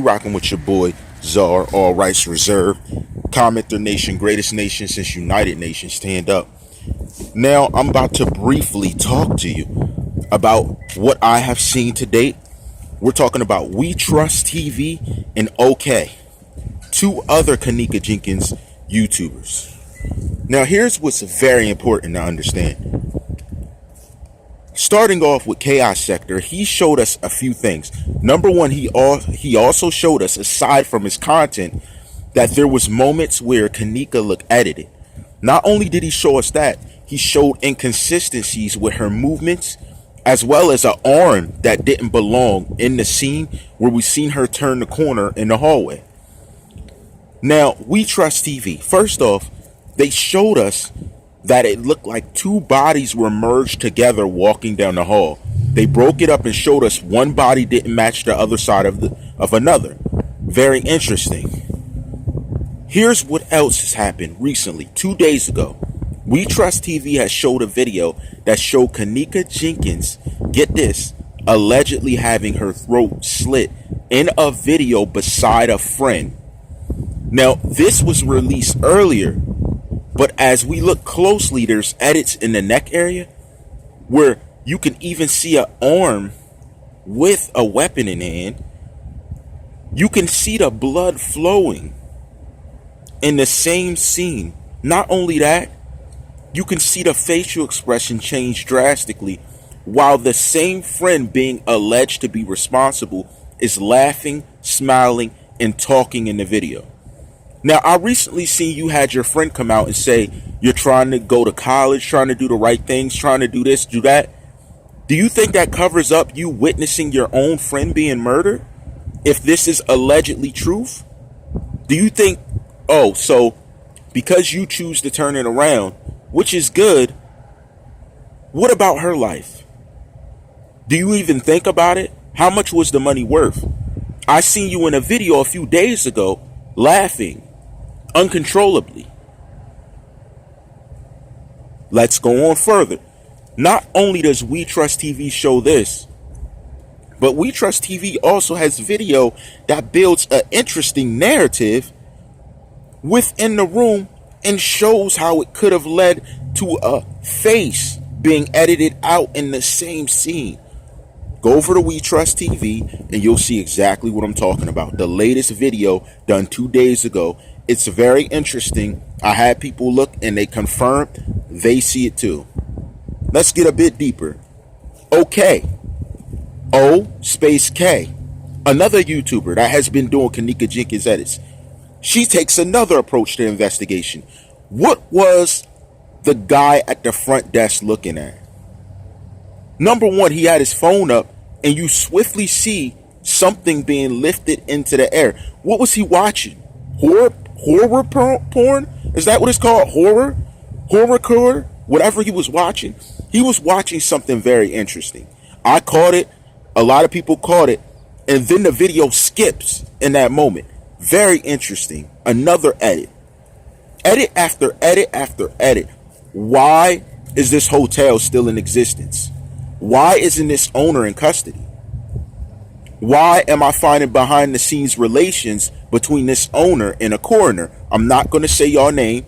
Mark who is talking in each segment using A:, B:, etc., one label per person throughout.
A: Rocking with your boy TheCzarr, all rights reserved. CommenterNation, greatest nation since United Nations. Stand up. Now I'm about to briefly talk to you about what I have seen to date. We're talking about We Trust TV and OK, two other Kenneka Jenkins YouTubers. Now here's what's very important to understand. Starting off with Chaos Sector, he showed us a few things. Number one, he also showed us, aside from his content, that there was moments where Kenneka looked edited. Not only did he show us that, he showed inconsistencies with her movements, as well as an arm that didn't belong in the scene where we seen her turn the corner in the hallway. Now, We Trust TV. First off, they showed us that it looked like two bodies were merged together walking down the hall. They broke it up and showed us one body didn't match the other side of another. Very interesting. Here's what else has happened recently. 2 days ago, We Trust TV has showed a video that showed Kenneka Jenkins, get this, allegedly having her throat slit in a video beside a friend. Now, this was released earlier, but as we look closely, there's edits in the neck area where you can even see an arm with a weapon in hand. You can see the blood flowing in the same scene. Not only that, you can see the facial expression change drastically while the same friend being alleged to be responsible is laughing, smiling, and talking in the video. Now, I recently seen you had your friend come out and say you're trying to go to college, trying to do the right things, trying to do this, do that. Do you think that covers up you witnessing your own friend being murdered? If this is allegedly truth? Do you think, oh, so because you choose to turn it around, which is good, what about her life? Do you even think about it? How much was the money worth? I seen you in a video a few days ago laughing uncontrollably. Let's go on further. Not only does We Trust TV show this, but We Trust TV also has video that builds an interesting narrative within the room and shows how it could have led to a face being edited out in the same scene. Go over to We Trust TV and you'll see exactly what I'm talking about. The latest video done 2 days ago. It's very interesting. I had people look and they confirmed they see it too. Let's get a bit deeper. OK. O space K. Another YouTuber that has been doing Kenneka Jenkins edits. She takes another approach to investigation. What was the guy at the front desk looking at? Number one, he had his phone up and you swiftly see something being lifted into the air. What was he watching? Horror porn? Is that what it's called? Horror? Whatever he was watching. He was watching something very interesting. I caught it. A lot of people caught it. And then the video skips in that moment. Very interesting. Another edit. Edit after edit after edit. Why is this hotel still in existence? Why isn't this owner in custody? Why am I finding behind the scenes relations between this owner and a coroner? I'm not going to say your name,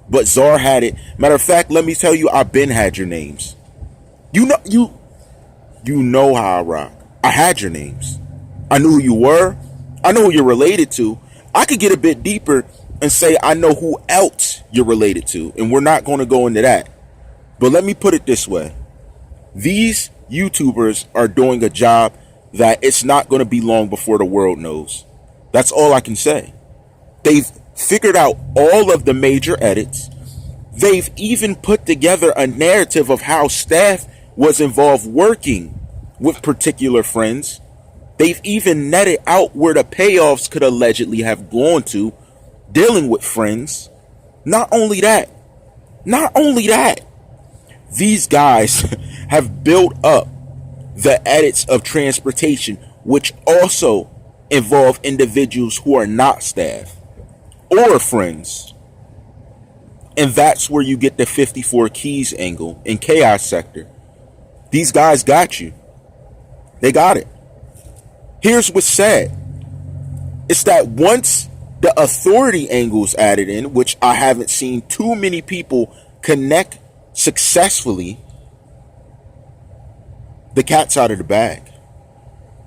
A: but TheCzarr had it. Matter of fact, let me tell you, I've been had your names. You know how I rock. I had your names. I knew who you were. I know who you're related to. I could get a bit deeper and say I know who else you're related to, and we're not going to go into that. But let me put it this way. These YouTubers are doing a job that it's not going to be long before the world knows. That's all I can say. They've figured out all of the major edits. They've even put together a narrative of how staff was involved working with particular friends. They've even netted out where the payoffs could allegedly have gone to dealing with friends. Not only that, these guys have built up the edits of transportation, which also involve individuals who are not staff or friends. And that's where you get the 54 keys angle in Chaos Sector. These guys got you. They got it. Here's what's sad. It's that once the authority angles added in, which I haven't seen too many people connect successfully, the cat's out of the bag.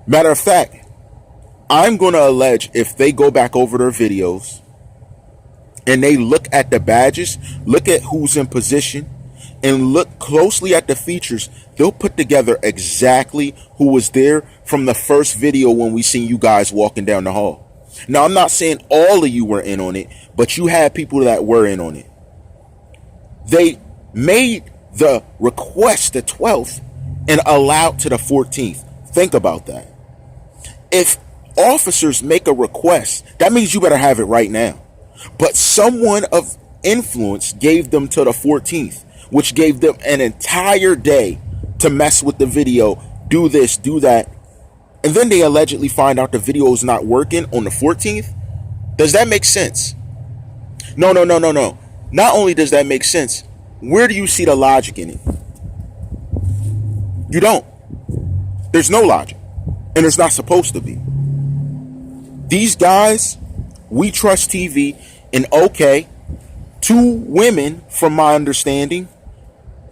A: Matter of fact, I'm going to allege if they go back over their videos and they look at the badges, look at who's in position, and look closely at the features, they'll put together exactly who was there from the first video when we seen you guys walking down the hall. Now, I'm not saying all of you were in on it, but you had people that were in on it. They made the request the 12th and allowed to the 14th. Think about that. If officers make a request, that means you better have it right now. But someone of influence gave them to the 14th, which gave them an entire day to mess with the video, do this, do that. And then they allegedly find out the video is not working on the 14th. Does that make sense? No. Not only does that make sense, where do you see the logic in it? You don't. There's no logic. And there's not supposed to be. These guys, We Trust TV, and okay, 2 women, from my understanding,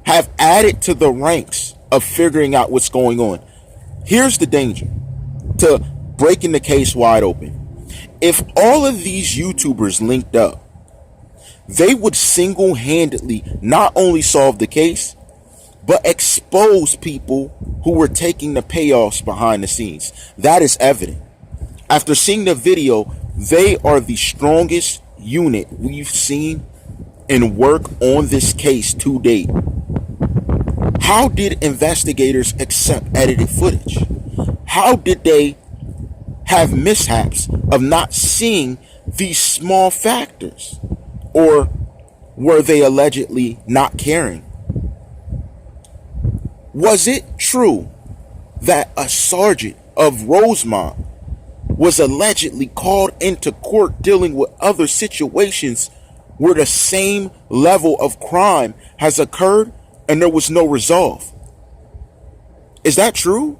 A: have added to the ranks of figuring out what's going on. Here's the danger to breaking the case wide open. If all of these YouTubers linked up, they would single-handedly not only solve the case, but expose people who were taking the payoffs behind the scenes. That is evident. After seeing the video, they are the strongest unit we've seen in work on this case to date. How did investigators accept edited footage? How did they have mishaps of not seeing these small factors? Or were they allegedly not caring? Was it true that a sergeant of Rosemont was allegedly called into court dealing with other situations where the same level of crime has occurred and there was no resolve? Is that true?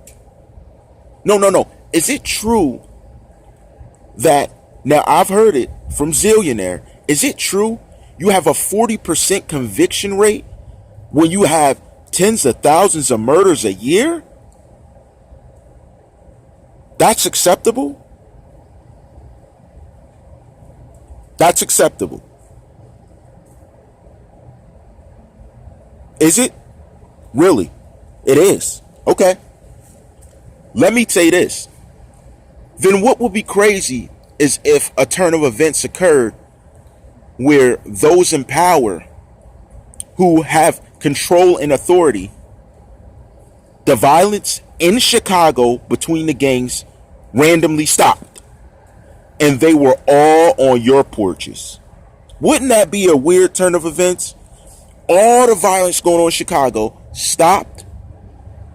A: No. Is it true that, now I've heard it from Zillionaire, is it true you have a 40% conviction rate when you have tens of thousands of murders a year? That's acceptable? That's acceptable. Is it? Really? It is. Okay. Let me say this. Then what would be crazy is if a turn of events occurred where those in power who have control and authority, the violence in Chicago between the gangs randomly stopped and they were all on your porches. Wouldn't that be a weird turn of events? All the violence going on in Chicago stopped.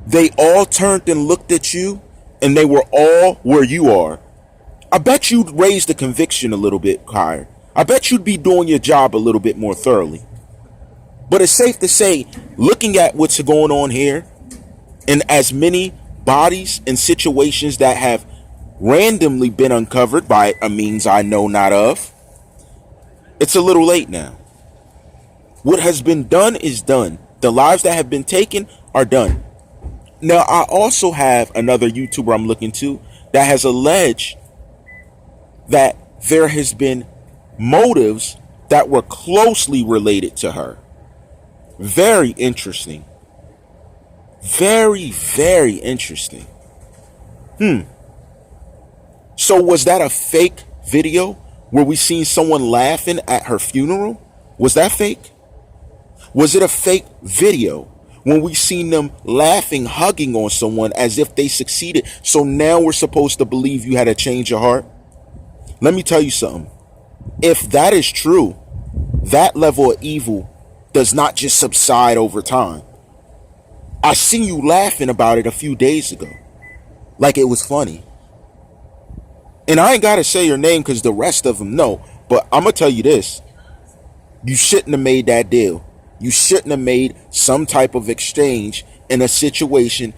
A: They all turned and looked at you and they were all where you are. I bet you'd raise the conviction a little bit higher. I bet you'd be doing your job a little bit more thoroughly. But it's safe to say, looking at what's going on here, and as many bodies and situations that have randomly been uncovered by a means I know not of, it's a little late now. What has been done is done. The lives that have been taken are done. Now, I also have another YouTuber I'm looking to that has alleged that there has been motives that were closely related to her. Very interesting. Very, very interesting. So was that a fake video where we seen someone laughing at her funeral? Was that fake? Was it a fake video when we seen them laughing, hugging on someone as if they succeeded? So now we're supposed to believe you had a change of heart? Let me tell you something. If that is true, that level of evil does not just subside over time. I seen you laughing about it a few days ago, like it was funny. And I ain't got to say your name because the rest of them know, but I'm going to tell you this. You shouldn't have made that deal. You shouldn't have made some type of exchange in a situation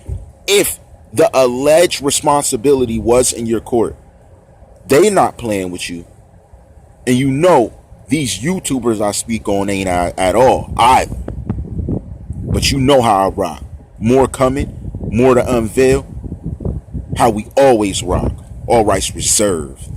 A: if the alleged responsibility was in your court. They not playing with you. And you know these YouTubers I speak on ain't at all either. But you know how I rock. More coming, more to unveil. How we always rock. All rights reserved.